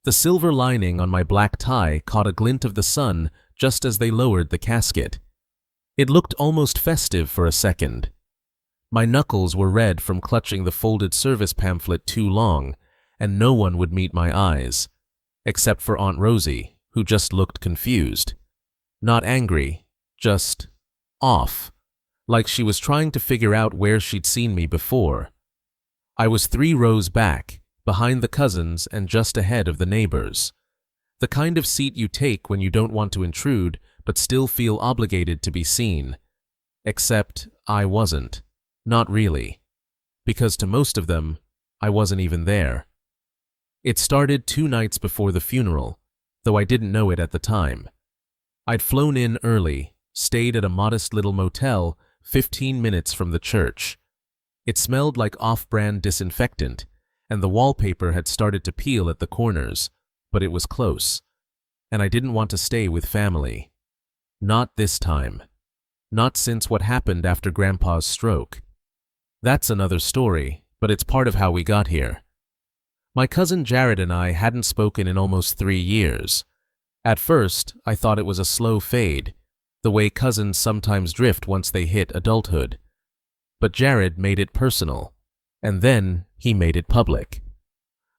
The silver lining on my black tie caught a glint of the sun just as they lowered the casket. It looked almost festive for a second. My knuckles were red from clutching the folded service pamphlet too long, and no one would meet my eyes, except for Aunt Rosie, who just looked confused. Not angry, just off, like she was trying to figure out where she'd seen me before. I was 3 rows back, behind the cousins and just ahead of the neighbors. The kind of seat you take when you don't want to intrude but still feel obligated to be seen. Except I wasn't. Not really. Because to most of them, I wasn't even there. It started 2 nights before the funeral, though I didn't know it at the time. I'd flown in early, stayed at a modest little motel 15 minutes from the church. It smelled like off-brand disinfectant, and the wallpaper had started to peel at the corners, but it was close, and I didn't want to stay with family. Not this time. Not since what happened after Grandpa's stroke. That's another story, but it's part of how we got here. My cousin Jared and I hadn't spoken in almost 3 years. At first, I thought it was a slow fade, the way cousins sometimes drift once they hit adulthood. But Jared made it personal, and then he made it public.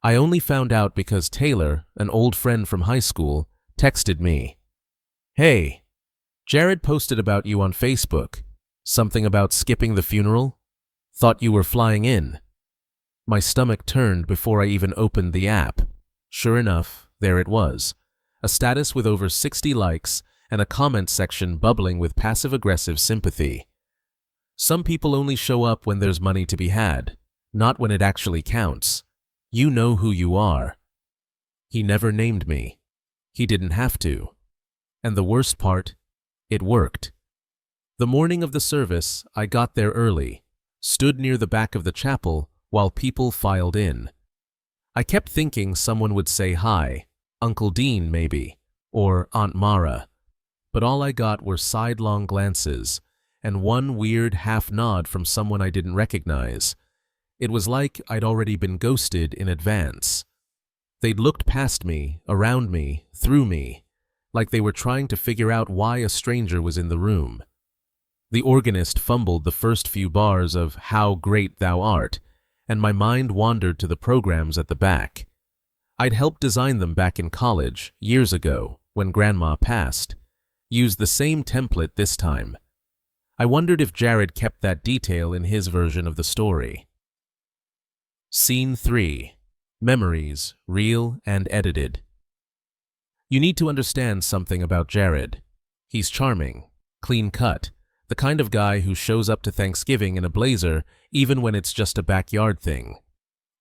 I only found out because Taylor, an old friend from high school, texted me. "Hey, Jared posted about you on Facebook. Something about skipping the funeral? Thought you were flying in." My stomach turned before I even opened the app. Sure enough, there it was. A status with over 60 likes and a comment section bubbling with passive-aggressive sympathy. Some people only show up when there's money to be had, not when it actually counts. You know who you are. He never named me. He didn't have to. And the worst part, it worked. The morning of the service, I got there early, stood near the back of the chapel while people filed in. I kept thinking someone would say hi, Uncle Dean maybe, or Aunt Mara, but all I got were sidelong glances and one weird half nod from someone I didn't recognize. It was like I'd already been ghosted in advance. They'd looked past me, around me, through me, like they were trying to figure out why a stranger was in the room. The organist fumbled the first few bars of "How Great Thou Art," and my mind wandered to the programs at the back. I'd helped design them back in college, years ago, when Grandma passed. Used the same template this time. I wondered if Jared kept that detail in his version of the story. Scene 3. Memories, real and edited. You need to understand something about Jared. He's charming, clean-cut, the kind of guy who shows up to Thanksgiving in a blazer even when it's just a backyard thing.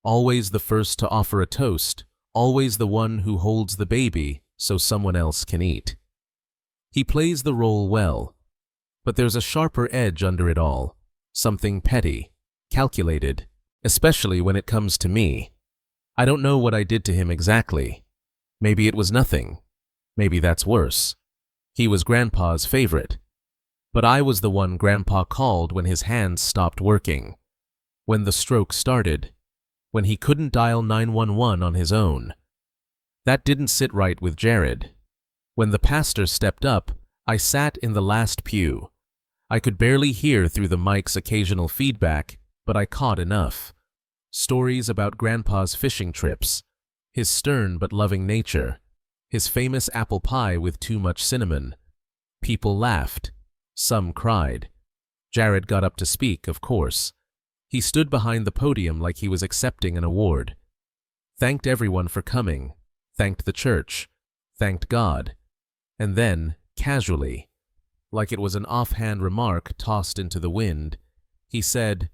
Always the first to offer a toast, always the one who holds the baby so someone else can eat. He plays the role well, but there's a sharper edge under it all, something petty, calculated, especially when it comes to me. I don't know what I did to him exactly. Maybe it was nothing. Maybe that's worse. He was Grandpa's favorite. But I was the one Grandpa called when his hands stopped working, when the stroke started, when he couldn't dial 911 on his own. That didn't sit right with Jared. When the pastor stepped up, I sat in the last pew. I could barely hear through the mic's occasional feedback, but I caught enough. Stories about Grandpa's fishing trips, his stern but loving nature, his famous apple pie with too much cinnamon. People laughed. Some cried. Jared got up to speak, of course. He stood behind the podium like he was accepting an award. Thanked everyone for coming. Thanked the church. Thanked God. And then, casually, like it was an offhand remark tossed into the wind, he said,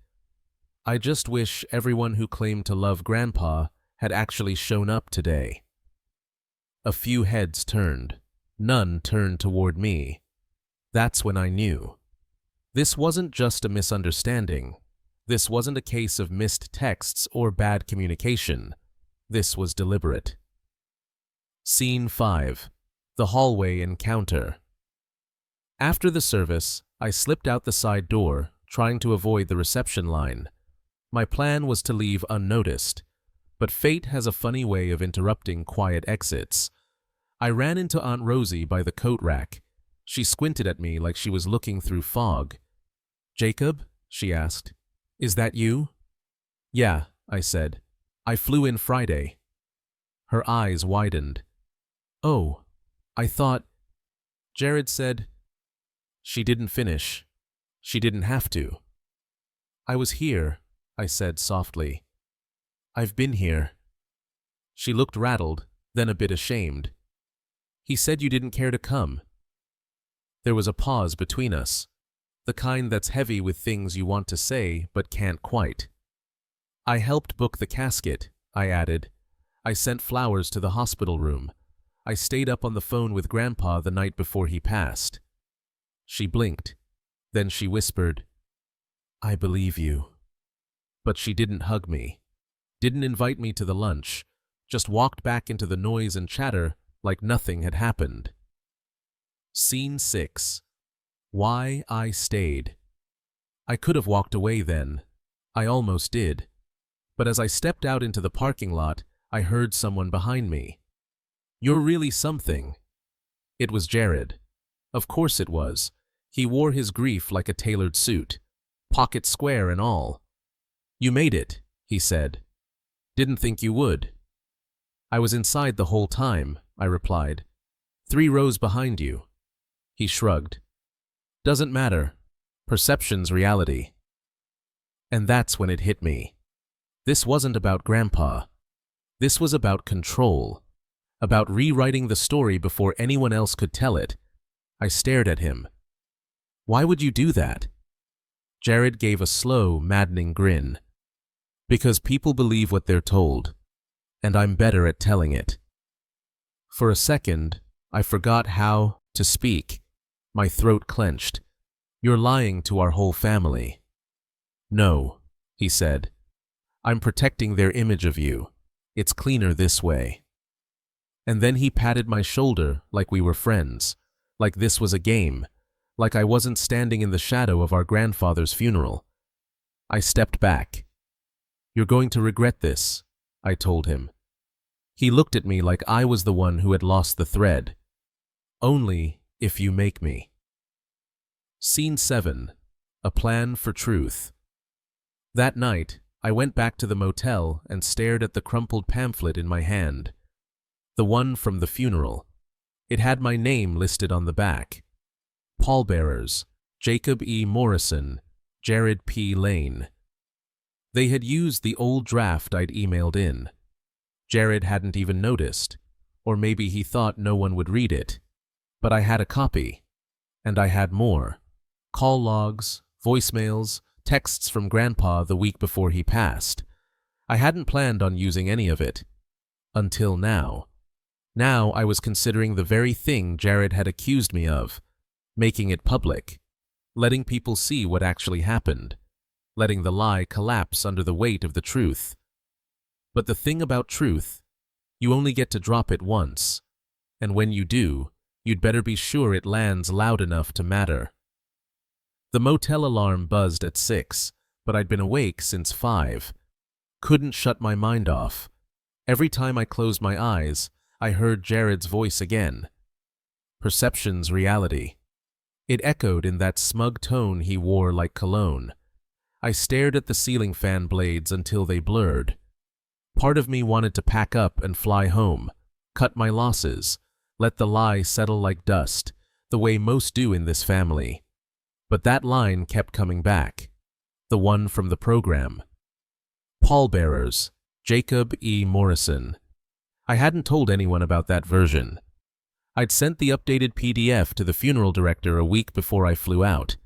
"I just wish everyone who claimed to love Grandpa had actually shown up today." A few heads turned. None turned toward me. That's when I knew. This wasn't just a misunderstanding. This wasn't a case of missed texts or bad communication. This was deliberate. Scene 5. The hallway encounter. After the service, I slipped out the side door, trying to avoid the reception line. My plan was to leave unnoticed, But fate has a funny way of interrupting quiet exits. I ran into Aunt Rosie by the coat rack. She squinted at me like she was looking through fog. "Jacob?" she asked. "Is that you?" "Yeah," I said. "I flew in Friday." Her eyes widened. "Oh, I thought—" Jared said. She didn't finish. She didn't have to. "I was here," I said softly. "I've been here." She looked rattled, then a bit ashamed. "He said you didn't care to come." There was a pause between us, the kind that's heavy with things you want to say but can't quite. "I helped book the casket," I added. "I sent flowers to the hospital room. I stayed up on the phone with Grandpa the night before he passed." She blinked. Then she whispered, "I believe you." But she didn't hug me, didn't invite me to the lunch, just walked back into the noise and chatter like nothing had happened. Scene 6. Why I stayed. I could have walked away then. I almost did. But as I stepped out into the parking lot, I heard someone behind me. "You're really something." It was Jared. Of course it was. He wore his grief like a tailored suit, pocket square and all. "You made it," he said. "Didn't think you would." "I was inside the whole time," I replied. "3 rows behind you." He shrugged. "Doesn't matter. Perception's reality." And that's when it hit me. This wasn't about Grandpa. This was about control, about rewriting the story before anyone else could tell it. I stared at him. "Why would you do that?" Jared gave a slow, maddening grin. "Because people believe what they're told, and I'm better at telling it." For a second, I forgot how to speak. My throat clenched. "You're lying to our whole family." "No," he said. "I'm protecting their image of you. It's cleaner this way." And then he patted my shoulder like we were friends, like this was a game, like I wasn't standing in the shadow of our grandfather's funeral. I stepped back. "You're going to regret this," I told him. He looked at me like I was the one who had lost the thread. "Only if you make me." Scene 7. A Plan for Truth. That night, I went back to the motel and stared at the crumpled pamphlet in my hand. The one from the funeral. It had my name listed on the back. Pallbearers, Jacob E. Morrison, Jared P. Lane. They had used the old draft I'd emailed in. Jared hadn't even noticed, or maybe he thought no one would read it. But I had a copy, and I had more. Call logs, voicemails, texts from Grandpa the week before he passed. I hadn't planned on using any of it. Until now. Now I was considering the very thing Jared had accused me of, making it public, letting people see what actually happened, letting the lie collapse under the weight of the truth. But the thing about truth, you only get to drop it once, and when you do, you'd better be sure it lands loud enough to matter. The motel alarm buzzed at 6, but I'd been awake since 5. Couldn't shut my mind off. Every time I closed my eyes, I heard Jared's voice again. Perception's reality. It echoed in that smug tone he wore like cologne. I stared at the ceiling fan blades until they blurred. Part of me wanted to pack up and fly home, cut my losses, let the lie settle like dust, the way most do in this family. But that line kept coming back, the one from the program. Pallbearers, Jacob E. Morrison. I hadn't told anyone about that version. I'd sent the updated PDF to the funeral director a week before I flew out.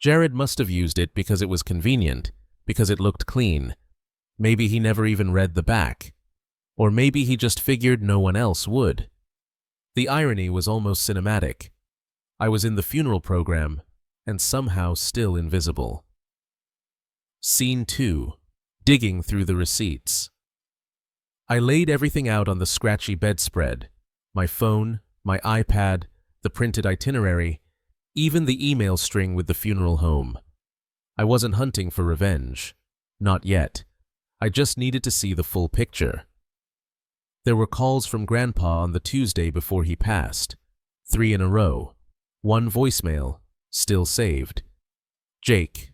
Jared must have used it because it was convenient, because it looked clean. Maybe he never even read the back. Or maybe he just figured no one else would. The irony was almost cinematic. I was in the funeral program, and somehow still invisible. Scene 2. Digging through the receipts. I laid everything out on the scratchy bedspread. My phone, my iPad, the printed itinerary, even the email string with the funeral home. I wasn't hunting for revenge. Not yet. I just needed to see the full picture. There were calls from Grandpa on the Tuesday before he passed. 3 in a row. 1 voicemail, still saved. Jake,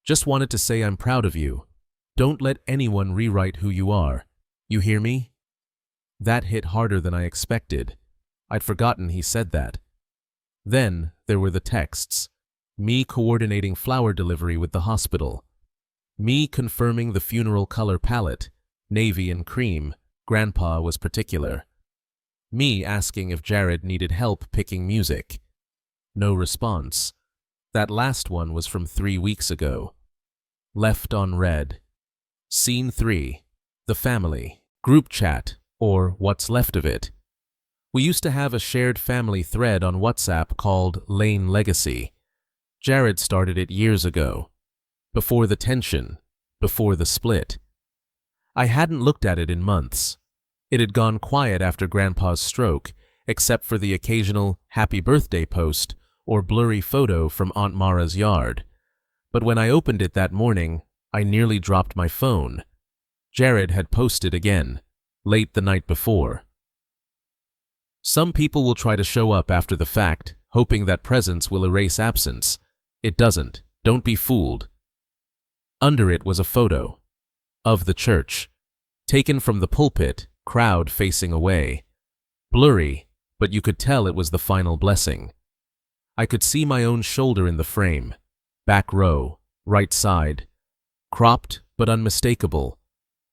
just wanted to say I'm proud of you. Don't let anyone rewrite who you are. You hear me? That hit harder than I expected. I'd forgotten he said that. Then there were the texts. Me coordinating flower delivery with the hospital. Me confirming the funeral color palette, navy and cream. Grandpa was particular. Me asking if Jared needed help picking music. No response. That last one was from 3 weeks ago. Left on read. Scene 3. The family. Group chat, or what's left of it. We used to have a shared family thread on WhatsApp called Lane Legacy. Jared started it years ago. Before the tension. Before the split. I hadn't looked at it in months. It had gone quiet after Grandpa's stroke, except for the occasional happy birthday post or blurry photo from Aunt Mara's yard. But when I opened it that morning, I nearly dropped my phone. Jared had posted again, late the night before. Some people will try to show up after the fact, hoping that presence will erase absence. It doesn't. Don't be fooled. Under it was a photo. Of the church. Taken from the pulpit, crowd facing away. Blurry, but you could tell it was the final blessing. I could see my own shoulder in the frame. Back row, right side. Cropped, but unmistakable.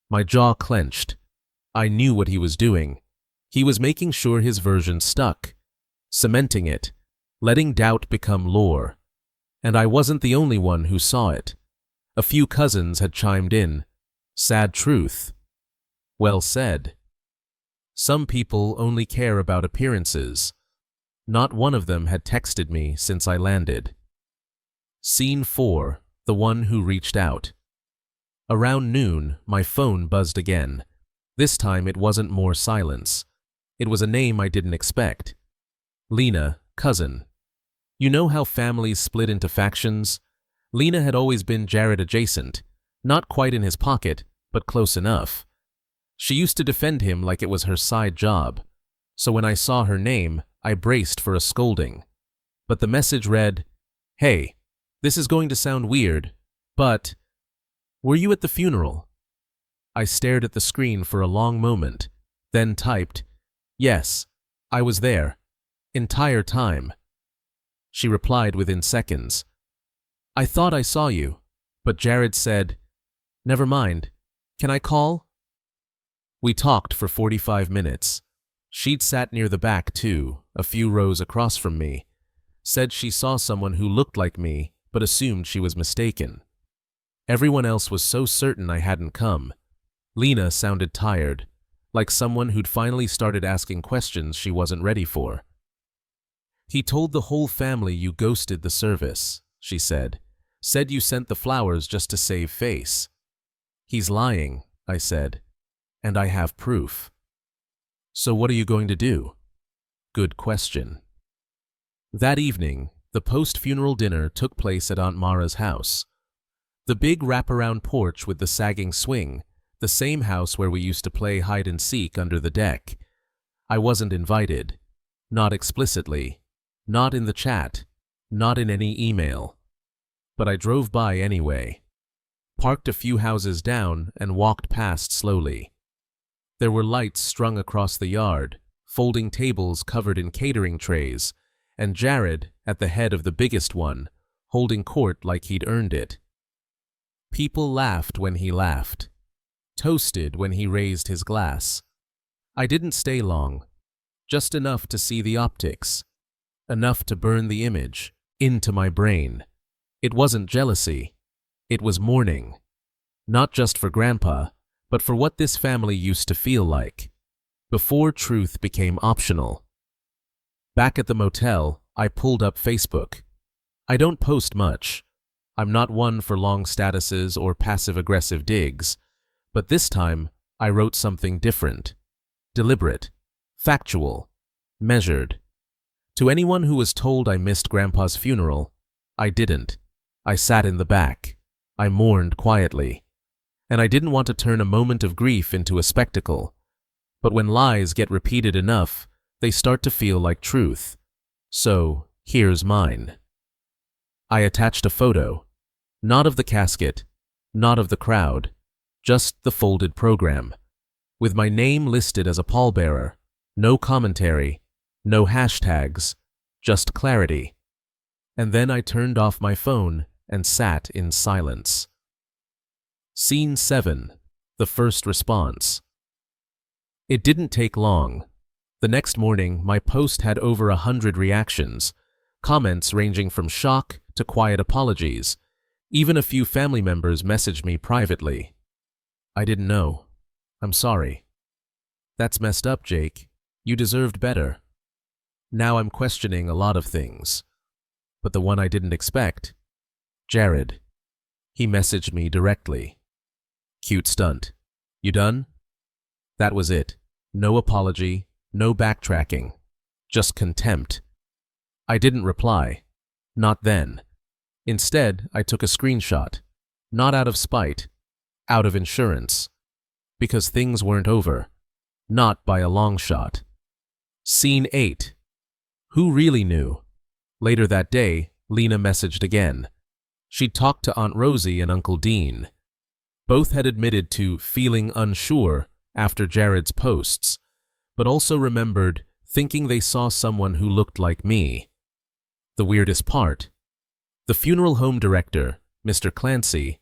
My jaw clenched. I knew what he was doing. He was making sure his version stuck. Cementing it. Letting doubt become lore. And I wasn't the only one who saw it. A few cousins had chimed in. Sad truth. Well said. Some people only care about appearances. Not one of them had texted me since I landed. Scene 4. The one who reached out. Around noon, my phone buzzed again. This time it wasn't more silence. It was a name I didn't expect. Lena, cousin. You know how families split into factions? Lena had always been Jared adjacent, not quite in his pocket, but close enough. She used to defend him like it was her side job. So when I saw her name, I braced for a scolding. But the message read, "Hey, this is going to sound weird, but were you at the funeral?" I stared at the screen for a long moment, then typed, "Yes, I was there. Entire time." She replied within seconds. "I thought I saw you, but Jared said, 'Never mind. Can I call?'" We talked for 45 minutes. She'd sat near the back too, a few rows across from me. Said she saw someone who looked like me, but assumed she was mistaken. Everyone else was so certain I hadn't come. Lena sounded tired, like someone who'd finally started asking questions she wasn't ready for. "He told the whole family you ghosted the service," she said. "Said you sent the flowers just to save face." "He's lying," I said, "and I have proof." "So what are you going to do?" Good question. That evening, the post-funeral dinner took place at Aunt Mara's house. The big wraparound porch with the sagging swing, the same house where we used to play hide-and-seek under the deck. I wasn't invited. Not explicitly. Not in the chat. Not in any email. But I drove by anyway. Parked a few houses down and walked past slowly. There were lights strung across the yard, folding tables covered in catering trays, and Jared, at the head of the biggest one, holding court like he'd earned it. People laughed when he laughed. Toasted when he raised his glass. I didn't stay long. Just enough to see the optics. Enough to burn the image into my brain. It wasn't jealousy. It was mourning. Not just for Grandpa, but for what this family used to feel like. Before truth became optional. Back at the motel, I pulled up Facebook. I don't post much. I'm not one for long statuses or passive-aggressive digs. But this time, I wrote something different. Deliberate. Factual. Measured. To anyone who was told I missed Grandpa's funeral, I didn't. I sat in the back. I mourned quietly. and I didn't want to turn a moment of grief into a spectacle. But when lies get repeated enough, they start to feel like truth. So, here's mine. I attached a photo, not of the casket, not of the crowd, just the folded program, with my name listed as a pallbearer, no commentary, no hashtags, just clarity. And then I turned off my phone and sat in silence. Scene 7. The first response. It didn't take long. The next morning, my post had over 100 reactions, comments ranging from shock to quiet apologies. Even a few family members messaged me privately. "I didn't know. I'm sorry. That's messed up, Jake. You deserved better." Now I'm questioning a lot of things. But the one I didn't expect, Jared. He messaged me directly. "Cute stunt. You done?" That was it. No apology, no backtracking. Just contempt. I didn't reply. Not then. Instead, I took a screenshot. Not out of spite. Out of insurance. Because things weren't over. Not by a long shot. Scene 8. Who really knew? Later that day, Lena messaged again. She'd talked to Aunt Rosie and Uncle Dean. Both had admitted to feeling unsure after Jared's posts, but also remembered thinking they saw someone who looked like me. The weirdest part, the funeral home director, Mr. Clancy,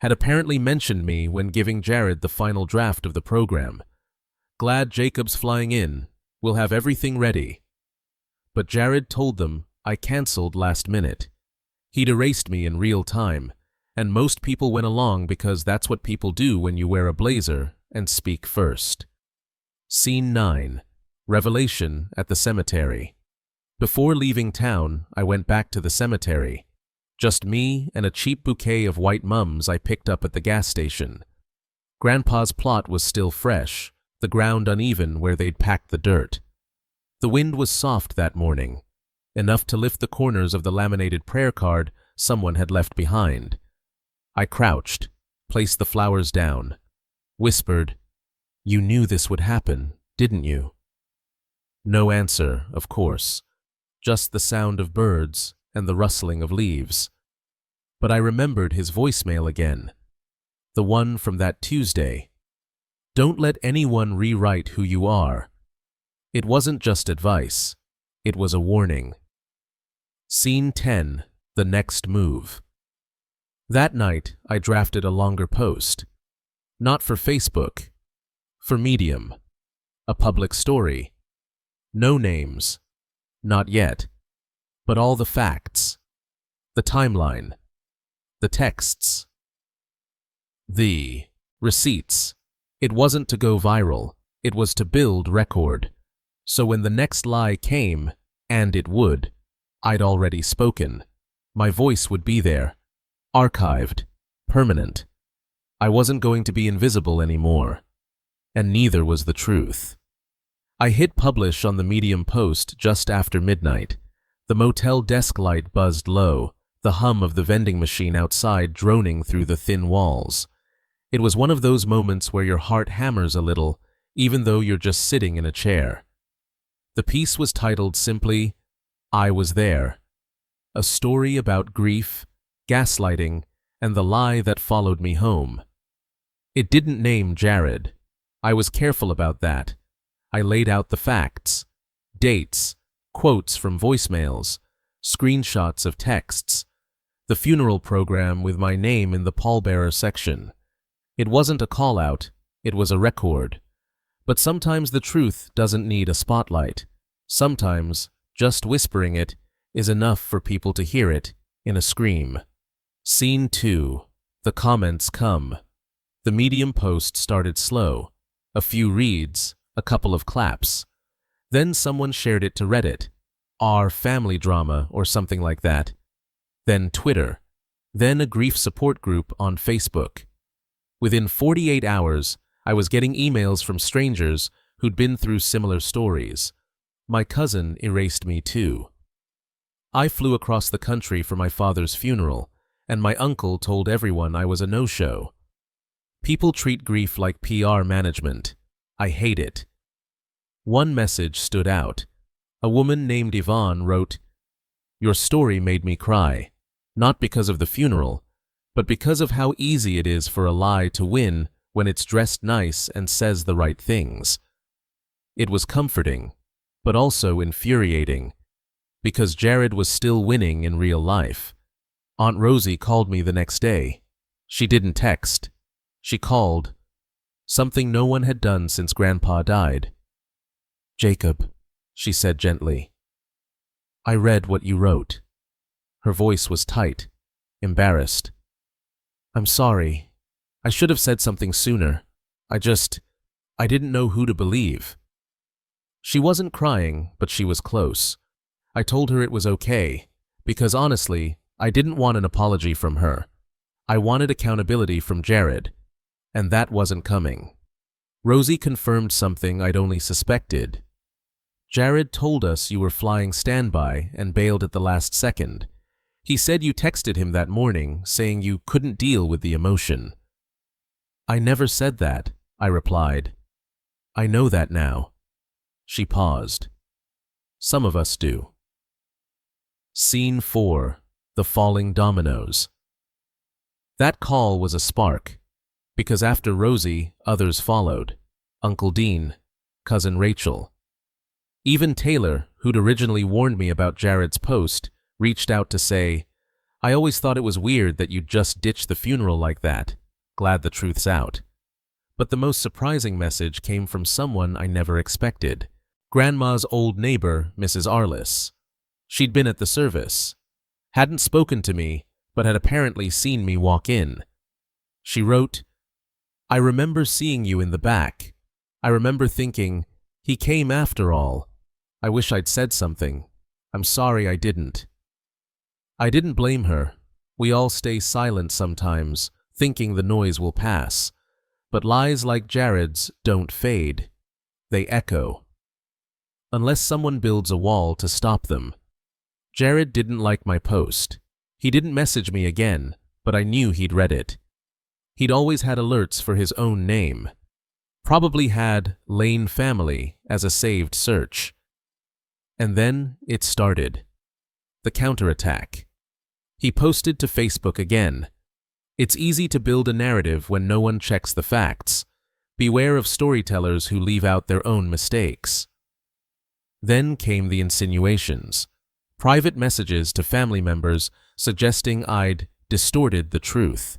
had apparently mentioned me when giving Jared the final draft of the program. "Glad Jacob's flying in. We'll have everything ready." But Jared told them I canceled last minute. He'd erased me in real time, and most people went along because that's what people do when you wear a blazer and speak first. Scene 9. Revelation at the cemetery. Before leaving town, I went back to the cemetery. Just me and a cheap bouquet of white mums I picked up at the gas station. Grandpa's plot was still fresh, the ground uneven where they'd packed the dirt. The wind was soft that morning, enough to lift the corners of the laminated prayer card someone had left behind. I crouched, placed the flowers down, whispered, "You knew this would happen, didn't you?" No answer, of course, just the sound of birds and the rustling of leaves. But I remembered his voicemail again, the one from that Tuesday. Don't let anyone rewrite who you are. It wasn't just advice, it was a warning. Scene 10. The next move. That night, I drafted a longer post. Not for Facebook, for Medium. A public story. No names. Not yet. But all the facts. The timeline. The texts. The receipts. It wasn't to go viral. It was to build record. So when the next lie came, and it would, I'd already spoken. My voice would be there. Archived. Permanent. I wasn't going to be invisible anymore. And neither was the truth. I hit publish on the Medium post just after midnight. The motel desk light buzzed low, the hum of the vending machine outside droning through the thin walls. It was one of those moments where your heart hammers a little, even though you're just sitting in a chair. The piece was titled simply, "I Was There," a story about grief, gaslighting, and the lie that followed me home. It didn't name Jared. I was careful about that. I laid out the facts, dates, quotes from voicemails, screenshots of texts, the funeral program with my name in the pallbearer section. It wasn't a call-out, it was a record. But sometimes the truth doesn't need a spotlight. Sometimes just whispering it is enough for people to hear it in a scream. Scene 2. The comments come. The Medium post started slow. A few reads, a couple of claps. Then someone shared it to Reddit, our family drama or something like that. Then Twitter. Then a grief support group on Facebook. Within 48 hours, I was getting emails from strangers who'd been through similar stories. My cousin erased me too. I flew across the country for my father's funeral, and my uncle told everyone I was a no-show. People treat grief like PR management. I hate it. One message stood out. A woman named Yvonne wrote, "Your story made me cry, not because of the funeral, but because of how easy it is for a lie to win when it's dressed nice and says the right things." It was comforting, but also infuriating, because Jared was still winning in real life. Aunt Rosie called me the next day. She didn't text. She called. Something no one had done since Grandpa died. "Jacob," she said gently, "I read what you wrote." Her voice was tight, embarrassed. "I'm sorry. I should have said something sooner. I didn't know who to believe." She wasn't crying, but she was close. I told her it was okay, because honestly, I didn't want an apology from her. I wanted accountability from Jared, and that wasn't coming. Rosie confirmed something I'd only suspected. "Jared told us you were flying standby and bailed at the last second. He said you texted him that morning saying you couldn't deal with the emotion." "I never said that," I replied. "I know that now." She paused. "Some of us do." Scene 4. The Falling Dominoes. That call was a spark, because after Rosie, others followed. Uncle Dean, Cousin Rachel. Even Taylor, who'd originally warned me about Jared's post, reached out to say, "I always thought it was weird that you'd just ditch the funeral like that. Glad the truth's out." But the most surprising message came from someone I never expected. Grandma's old neighbor, Mrs. Arliss. She'd been at the service. Hadn't spoken to me, but had apparently seen me walk in. She wrote, "I remember seeing you in the back. I remember thinking, he came after all. I wish I'd said something. I'm sorry I didn't." I didn't blame her. We all stay silent sometimes, thinking the noise will pass. But lies like Jared's don't fade. They echo. Unless someone builds a wall to stop them. Jared didn't like my post. He didn't message me again, but I knew he'd read it. He'd always had alerts for his own name. Probably had Lane Family as a saved search. And then it started. The counterattack. He posted to Facebook again. It's easy to build a narrative when no one checks the facts. Beware of storytellers who leave out their own mistakes. Then came the insinuations. Private messages to family members suggesting I'd distorted the truth.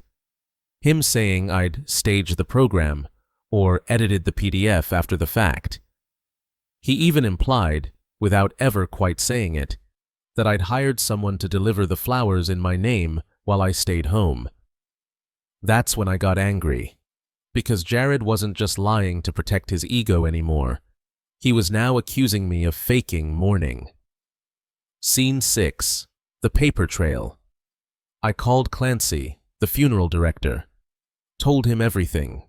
Him saying I'd staged the program or edited the PDF after the fact. He even implied, without ever quite saying it, that I'd hired someone to deliver the flowers in my name while I stayed home. That's when I got angry, because Jared wasn't just lying to protect his ego anymore. He was now accusing me of faking mourning. Scene 6. The Paper Trail. I called Clancy, the funeral director. Told him everything.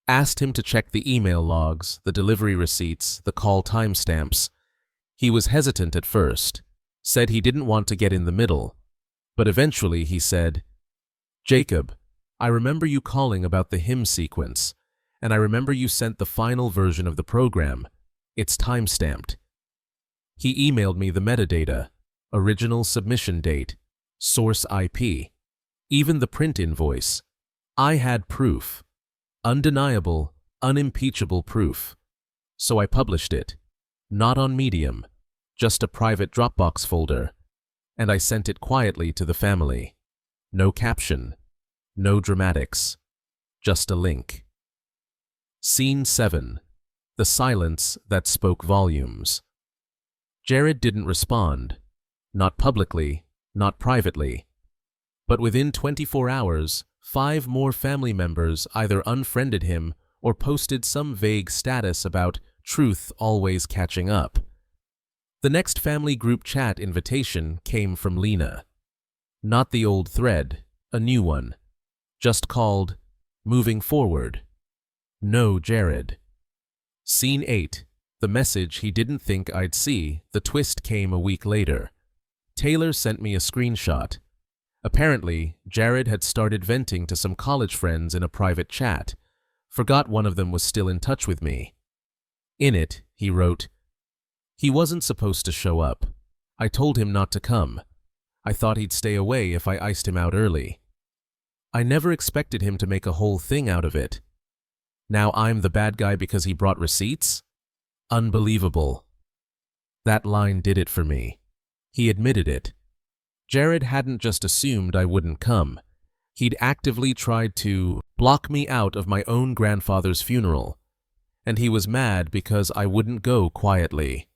Asked him to check the email logs, the delivery receipts, the call timestamps. He was hesitant at first. Said he didn't want to get in the middle. But eventually he said, "Jacob, I remember you calling about the hymn sequence, and I remember you sent the final version of the program. It's time-stamped." He emailed me the metadata, original submission date, source IP, even the print invoice. I had proof. Undeniable, unimpeachable proof. So I published it. Not on Medium, just a private Dropbox folder, and I sent it quietly to the family. No caption, no dramatics, just a link. Scene 7. The Silence That Spoke Volumes. Jared didn't respond, not publicly, not privately. But within 24 hours, 5 more family members either unfriended him or posted some vague status about truth always catching up. The next family group chat invitation came from Lena. Not the old thread, a new one. Just called, "Moving Forward." No Jared. Scene 8. The message he didn't think I'd see. The twist came a week later. Taylor sent me a screenshot. Apparently, Jared had started venting to some college friends in a private chat, forgot one of them was still in touch with me. In it, he wrote, "He wasn't supposed to show up. I told him not to come. I thought he'd stay away if I iced him out early. I never expected him to make a whole thing out of it. Now I'm the bad guy because he brought receipts? Unbelievable." That line did it for me. He admitted it. Jared hadn't just assumed I wouldn't come. He'd actively tried to block me out of my own grandfather's funeral. And he was mad because I wouldn't go quietly.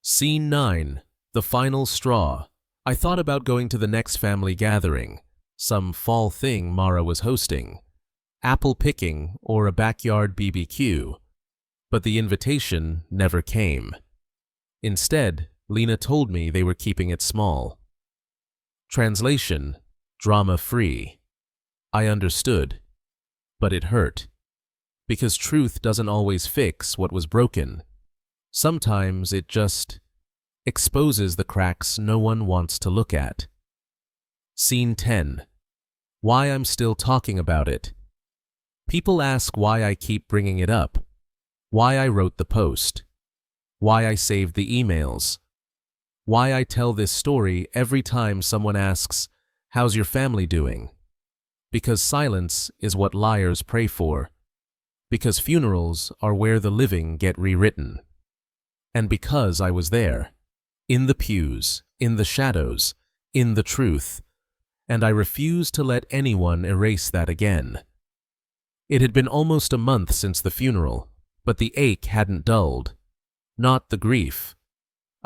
Scene 9. The final straw. I thought about going to the next family gathering, some fall thing Mara was hosting, apple picking or a backyard BBQ. But the invitation never came. Instead, Lena told me they were keeping it small. Translation: drama-free. I understood, but it hurt. Because truth doesn't always fix what was broken. Sometimes it just exposes the cracks no one wants to look at. Scene 10. Why I'm still talking about it. People ask why I keep bringing it up, why I wrote the post, why I saved the emails, why I tell this story every time someone asks, "How's your family doing?" Because silence is what liars pray for. Because funerals are where the living get rewritten. And because I was there, in the pews, in the shadows, in the truth, and I refuse to let anyone erase that again. It had been almost a month since the funeral, but the ache hadn't dulled. Not the grief.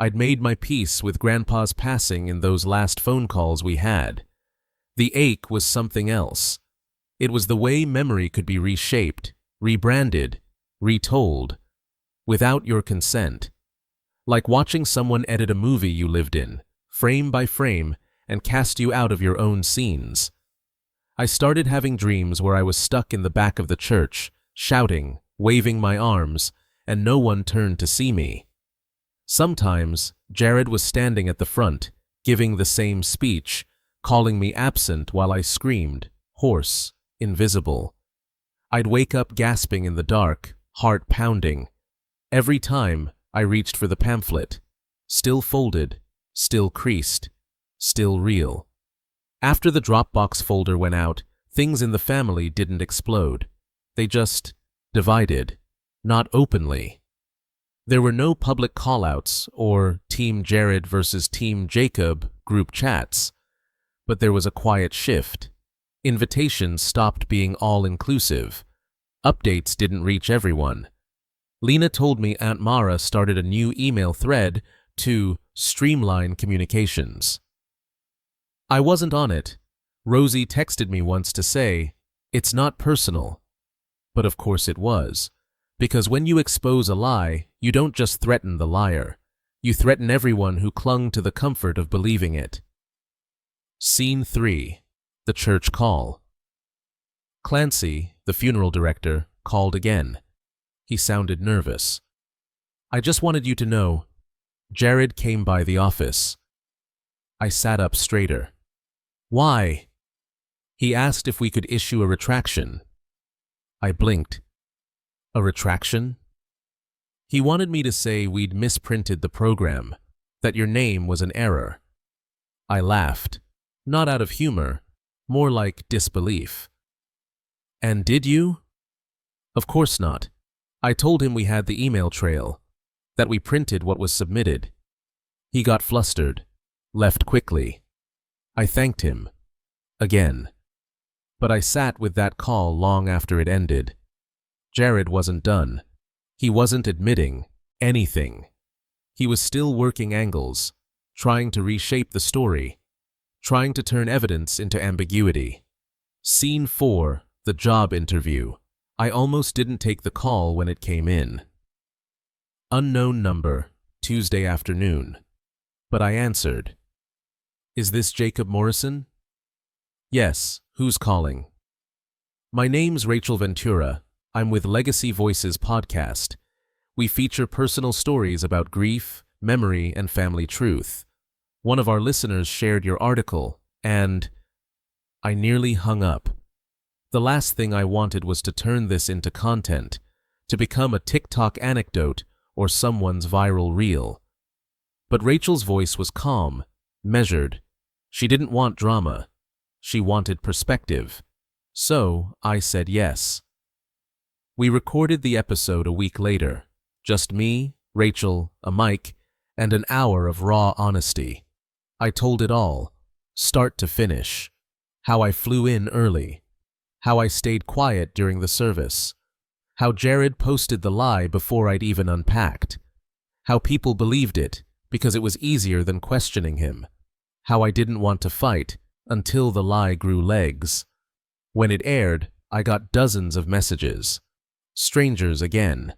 I'd made my peace with Grandpa's passing in those last phone calls we had. The ache was something else. It was the way memory could be reshaped, rebranded, retold, without your consent. Like watching someone edit a movie you lived in, frame by frame, and cast you out of your own scenes. I started having dreams where I was stuck in the back of the church, shouting, waving my arms, and no one turned to see me. Sometimes, Jared was standing at the front, giving the same speech, calling me absent while I screamed, hoarse, invisible. I'd wake up gasping in the dark, heart pounding. Every time, I reached for the pamphlet. Still folded, still creased, still real. After the Dropbox folder went out, things in the family didn't explode. They just divided, not openly. There were no public callouts or Team Jared versus Team Jacob group chats, but there was a quiet shift. Invitations stopped being all-inclusive. Updates didn't reach everyone. Lena told me Aunt Mara started a new email thread to streamline communications. I wasn't on it. Rosie texted me once to say, "It's not personal." But of course it was. Because when you expose a lie, you don't just threaten the liar. You threaten everyone who clung to the comfort of believing it. Scene 3. The church call. Clancy, the funeral director, called again. He sounded nervous. "I just wanted you to know, Jared came by the office." I sat up straighter. "Why?" He asked if we could issue a retraction. I blinked. A retraction? He wanted me to say we'd misprinted the program, that your name was an error. I laughed, not out of humor, more like disbelief. "And did you?" "Of course not. I told him we had the email trail, that we printed what was submitted." He got flustered, left quickly. I thanked him. Again. But I sat with that call long after it ended. Jared wasn't done. He wasn't admitting anything. He was still working angles, trying to reshape the story, trying to turn evidence into ambiguity. Scene 4, the job interview. I almost didn't take the call when it came in. Unknown number, Tuesday afternoon. But I answered. "Is this Jacob Morrison?" "Yes, who's calling?" "My name's Rachel Ventura. I'm with Legacy Voices podcast. We feature personal stories about grief, memory, and family truth. One of our listeners shared your article, and I nearly hung up. The last thing I wanted was to turn this into content, to become a TikTok anecdote or someone's viral reel. But Rachel's voice was calm, measured. She didn't want drama. She wanted perspective. So I said yes. We recorded the episode a week later. Just me, Rachel, a mic, and an hour of raw honesty. I told it all, start to finish. How I flew in early. How I stayed quiet during the service. How Jared posted the lie before I'd even unpacked. How people believed it because it was easier than questioning him. How I didn't want to fight until the lie grew legs. When it aired, I got dozens of messages. Strangers again.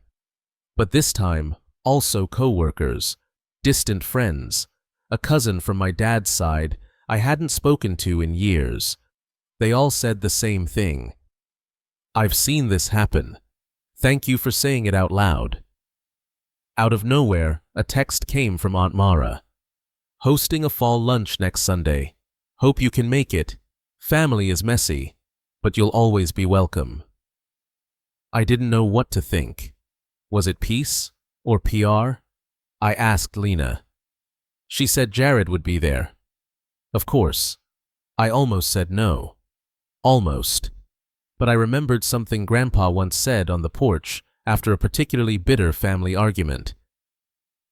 But this time, also co-workers, distant friends, a cousin from my dad's side I hadn't spoken to in years. They all said the same thing. I've seen this happen. Thank you for saying it out loud. Out of nowhere, a text came from Aunt Mara. Hosting a fall lunch next Sunday. Hope you can make it. Family is messy, but you'll always be welcome. I didn't know what to think. Was it peace or PR? I asked Lena. She said Jared would be there. Of course. I almost said no. Almost. But I remembered something Grandpa once said on the porch after a particularly bitter family argument.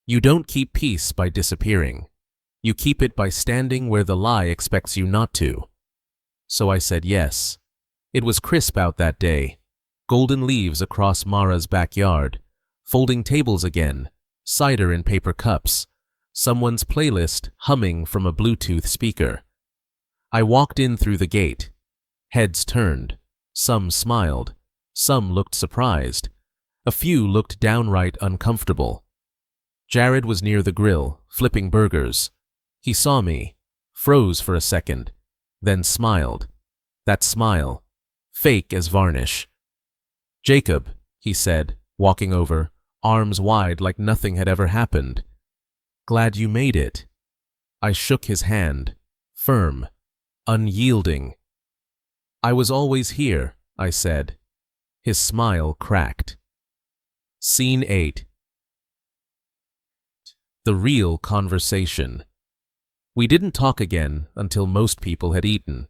You don't keep peace by disappearing. You keep it by standing where the lie expects you not to. So I said yes. It was crisp out that day. Golden leaves across Mara's backyard. Folding tables again. Cider in paper cups. Someone's playlist humming from a Bluetooth speaker. I walked in through the gate. Heads turned. Some smiled. Some looked surprised. A few looked downright uncomfortable. Jared was near the grill, flipping burgers. He saw me, froze for a second, then smiled. That smile, fake as varnish. Jacob, he said, walking over, arms wide like nothing had ever happened. Glad you made it. I shook his hand, firm, unyielding. I was always here, I said. His smile cracked. Scene 8. The real conversation. We didn't talk again until most people had eaten.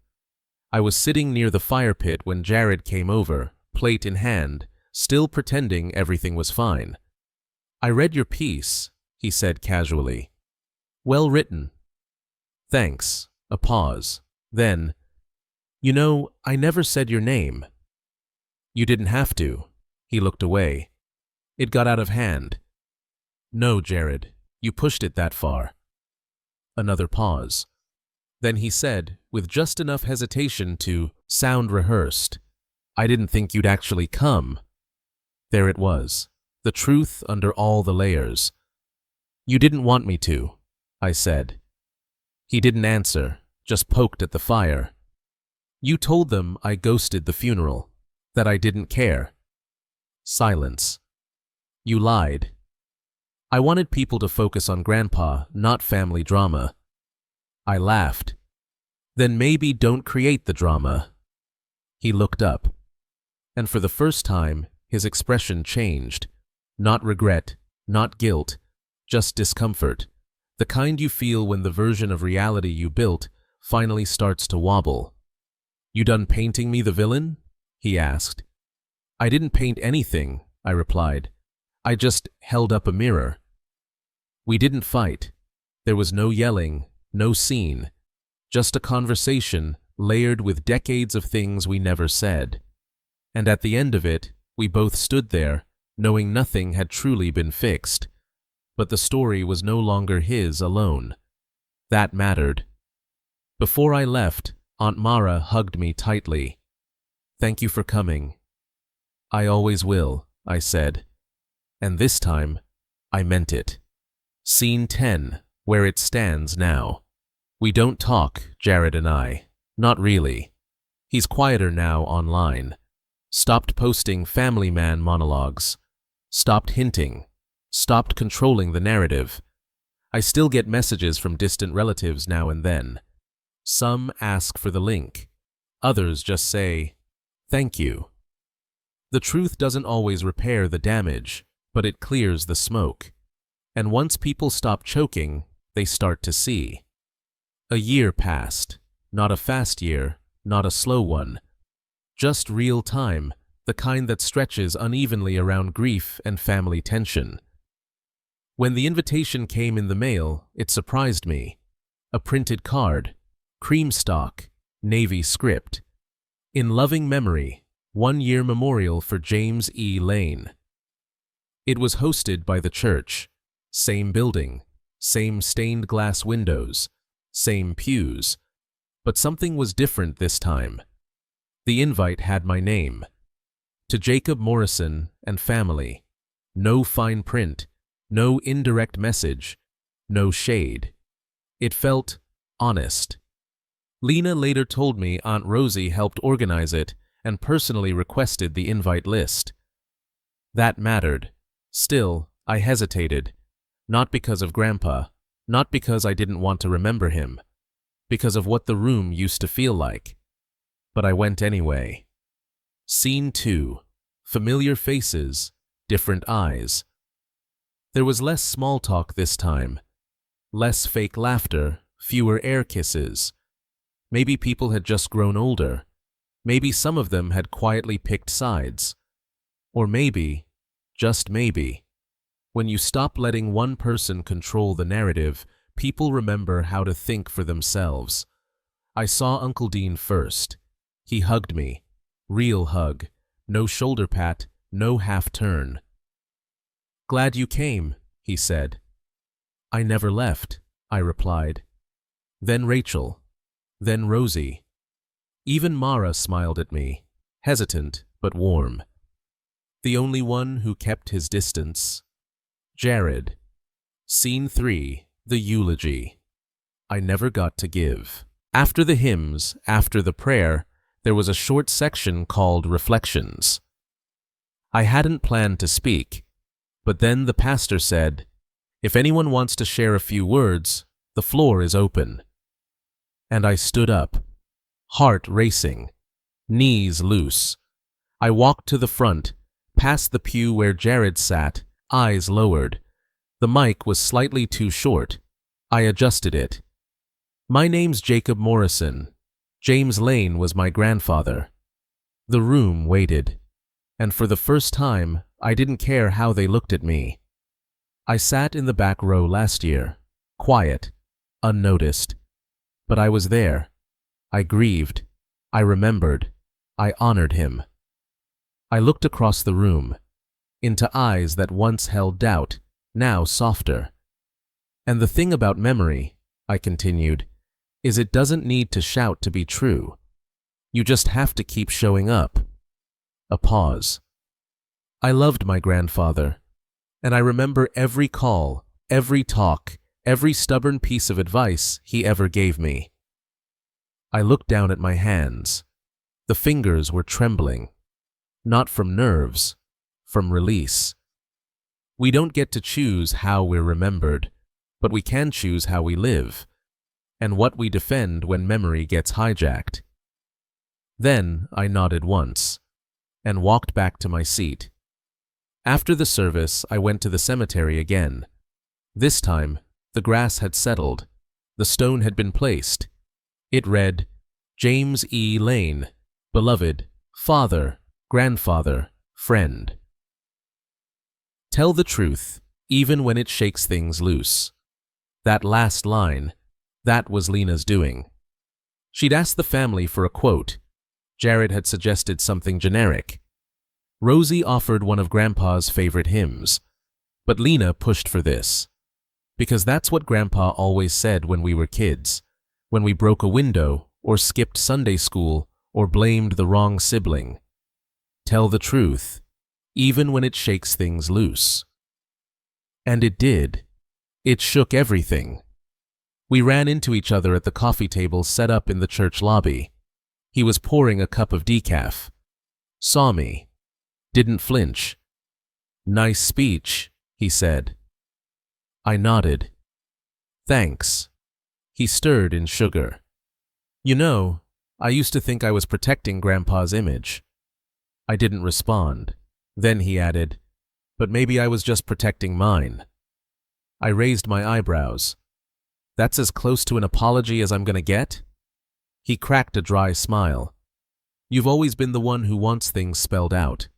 I was sitting near the fire pit when Jared came over, plate in hand, still pretending everything was fine. I read your piece, he said casually. Well written. Thanks. A pause. Then, you know, I never said your name. You didn't have to. He looked away. It got out of hand. No, Jared, you pushed it that far. Another pause. Then he said, with just enough hesitation to sound rehearsed, I didn't think you'd actually come. There it was, the truth under all the layers. You didn't want me to, I said. He didn't answer, just poked at the fire. You told them I ghosted the funeral, that I didn't care. Silence. You lied. I wanted people to focus on Grandpa, not family drama. I laughed. Then maybe don't create the drama. He looked up. And for the first time, his expression changed. Not regret, not guilt, just discomfort. The kind you feel when the version of reality you built finally starts to wobble. You done painting me the villain? He asked. I didn't paint anything, I replied. I just held up a mirror. We didn't fight. There was no yelling, no scene. Just a conversation layered with decades of things we never said. And at the end of it, we both stood there, knowing nothing had truly been fixed. But the story was no longer his alone. That mattered. Before I left, Aunt Mara hugged me tightly. Thank you for coming. I always will, I said. And this time, I meant it. Scene 10, where it stands now. We don't talk, Jared and I. Not really. He's quieter now online. Stopped posting family man monologues. Stopped hinting. Stopped controlling the narrative. I still get messages from distant relatives now and then. Some ask for the link. Others just say, "Thank you." The truth doesn't always repair the damage, but it clears the smoke. And once people stop choking, they start to see. A year passed, not a fast year, not a slow one. Just real time, the kind that stretches unevenly around grief and family tension. When the invitation came in the mail, it surprised me. A printed card, cream stock, Navy script. In loving memory, 1-year memorial for James E. Lane. It was hosted by the church. Same building, same stained glass windows, same pews. But something was different this time. The invite had my name. To Jacob Morrison and family. No fine print, no indirect message, no shade. It felt honest. Lena later told me Aunt Rosie helped organize it and personally requested the invite list. That mattered. Still, I hesitated. Not because of Grandpa, not because I didn't want to remember him, because of what the room used to feel like. But I went anyway. Scene 2. Familiar faces, different eyes. There was less small talk this time. Less fake laughter, fewer air kisses. Maybe people had just grown older. Maybe some of them had quietly picked sides. Or maybe, just maybe, when you stop letting one person control the narrative, people remember how to think for themselves. I saw Uncle Dean first. He hugged me. Real hug. No shoulder pat, no half turn. "Glad you came," he said. "I never left," I replied. Then Rachel. Then Rosie. Even Mara smiled at me, hesitant but warm. The only one who kept his distance. Jared. Scene 3. The eulogy. I never got to give. After the hymns, after the prayer, there was a short section called Reflections. I hadn't planned to speak, but then the pastor said, "If anyone wants to share a few words, the floor is open." And I stood up, heart racing, knees loose. I walked to the front, past the pew where Jared sat, eyes lowered. The mic was slightly too short. I adjusted it. "My name's Jacob Morrison. James Lane was my grandfather." The room waited, and for the first time, I didn't care how they looked at me. I sat in the back row last year, quiet, unnoticed. But I was there. I grieved. I remembered. I honored him. I looked across the room, into eyes that once held doubt, now softer. "And the thing about memory," I continued, "is it doesn't need to shout to be true. You just have to keep showing up." A pause. I loved my grandfather, and I remember every call, every talk, every stubborn piece of advice he ever gave me. I looked down at my hands. The fingers were trembling. Not from nerves, from release. We don't get to choose how we're remembered, but we can choose how we live, and what we defend when memory gets hijacked. Then I nodded once, and walked back to my seat. After the service, I went to the cemetery again. This time, the grass had settled. The stone had been placed. It read, "James E. Lane, beloved, father, grandfather, friend. Tell the truth, even when it shakes things loose." That last line, that was Lena's doing. She'd asked the family for a quote. Jared had suggested something generic. Rosie offered one of Grandpa's favorite hymns, but Lena pushed for this. Because that's what Grandpa always said when we were kids, when we broke a window, or skipped Sunday school, or blamed the wrong sibling. Tell the truth, even when it shakes things loose. And it did. It shook everything. We ran into each other at the coffee table set up in the church lobby. He was pouring a cup of decaf. Saw me. Didn't flinch. "Nice speech," he said. I nodded. "Thanks." He stirred in sugar. "You know, I used to think I was protecting Grandpa's image. I didn't respond. Then he added, but maybe I was just protecting mine. I raised my eyebrows. That's as close to an apology as I'm gonna get? He cracked a dry smile. You've always been the one who wants things spelled out.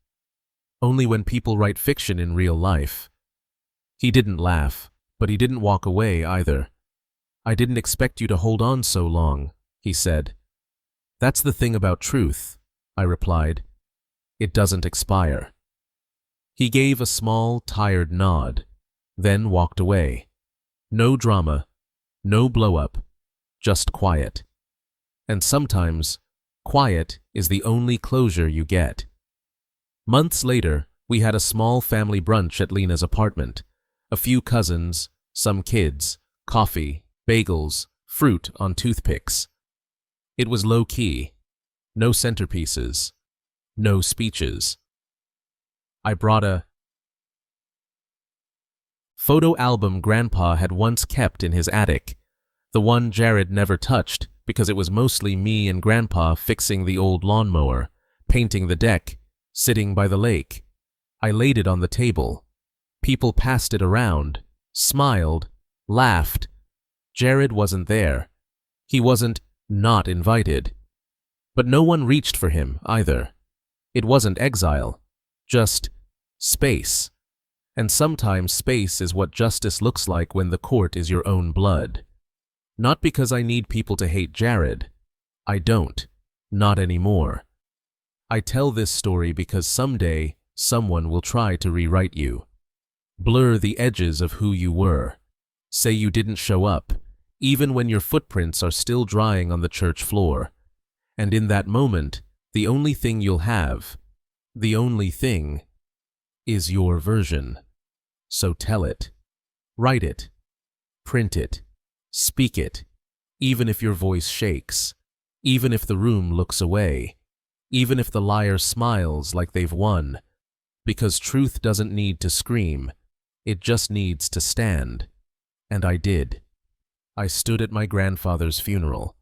Only when people write fiction in real life. He didn't laugh, but he didn't walk away either. I didn't expect you to hold on so long, he said. That's the thing about truth, I replied. It doesn't expire. He gave a small, tired nod, then walked away. No drama, no blow-up, just quiet. And sometimes, quiet is the only closure you get. Months later, we had a small family brunch at Lena's apartment. A few cousins, some kids, coffee, bagels, fruit on toothpicks. It was low-key. No centerpieces. No speeches. I brought a photo album Grandpa had once kept in his attic, the one Jared never touched because it was mostly me and Grandpa fixing the old lawnmower, painting the deck, sitting by the lake. I laid it on the table. People passed it around, smiled, laughed. Jared wasn't there. He wasn't not invited. But no one reached for him either. It wasn't exile, just space. And sometimes space is what justice looks like when the court is your own blood. Not because I need people to hate Jared. I don't. Not anymore. I tell this story because someday someone will try to rewrite you. Blur the edges of who you were. Say you didn't show up, even when your footprints are still drying on the church floor. And in that moment, the only thing you'll have, the only thing, is your version. So tell it. Write it. Print it. Speak it. Even if your voice shakes. Even if the room looks away. Even if the liar smiles like they've won. Because truth doesn't need to scream. It just needs to stand. And I did. I stood at my grandfather's funeral.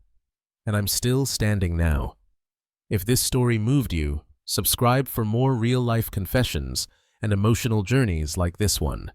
And I'm still standing now. If this story moved you, subscribe for more real-life confessions and emotional journeys like this one.